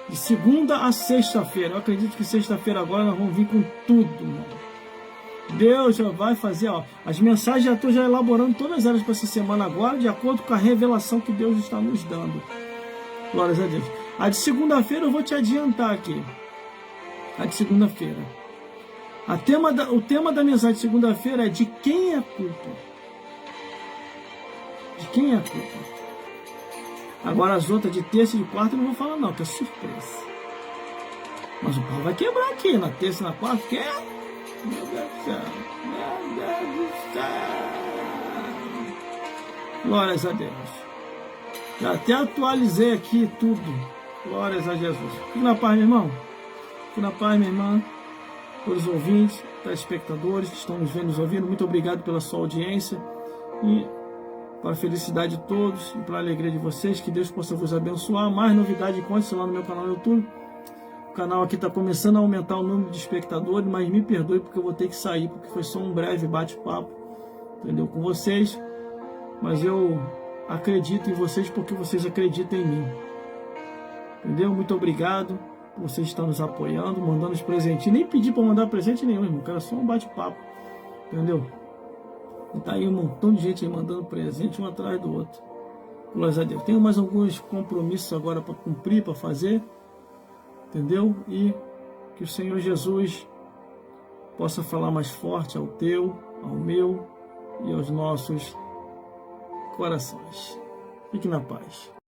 de segunda a sexta-feira. Eu acredito que sexta-feira agora nós vamos vir com tudo, mano. Deus já vai fazer, ó, as mensagens já estou elaborando todas elas para essa semana agora, de acordo com a revelação que Deus está nos dando. Glórias a Deus. A de segunda-feira eu vou te adiantar aqui. A de segunda-feira. O tema da mensagem de segunda-feira é de quem é a culpa. De quem é a culpa. Agora as outras de terça e de quarta eu não vou falar não, que é surpresa. Mas o pau vai quebrar aqui na terça e na quarta, que é... Meu Deus do céu. Meu Deus do céu. Glórias a Deus. Já até atualizei aqui tudo. Glórias a Jesus. Fique na paz, meu irmão. Fique na paz, minha irmã. Todos os ouvintes, telespectadores que estão nos vendo e nos ouvindo, muito obrigado pela sua audiência. E para a felicidade de todos e para a alegria de vocês, que Deus possa vos abençoar. Mais novidade, conte lá no meu canal no YouTube. O canal aqui está começando a aumentar o número de espectadores, mas me perdoe porque eu vou ter que sair, porque foi só um breve bate-papo, entendeu, com vocês. Mas eu acredito em vocês porque vocês acreditam em mim. Entendeu? Muito obrigado por vocês estar nos apoiando, mandando os presentes. Nem pedi para mandar presente nenhum, irmão. Era só um bate-papo. Entendeu? E tá aí um montão de gente aí mandando presente um atrás do outro. Glórias a Deus. Tenho mais alguns compromissos agora para cumprir, para fazer. Entendeu? E que o Senhor Jesus possa falar mais forte ao teu, ao meu e aos nossos corações. Fique na paz.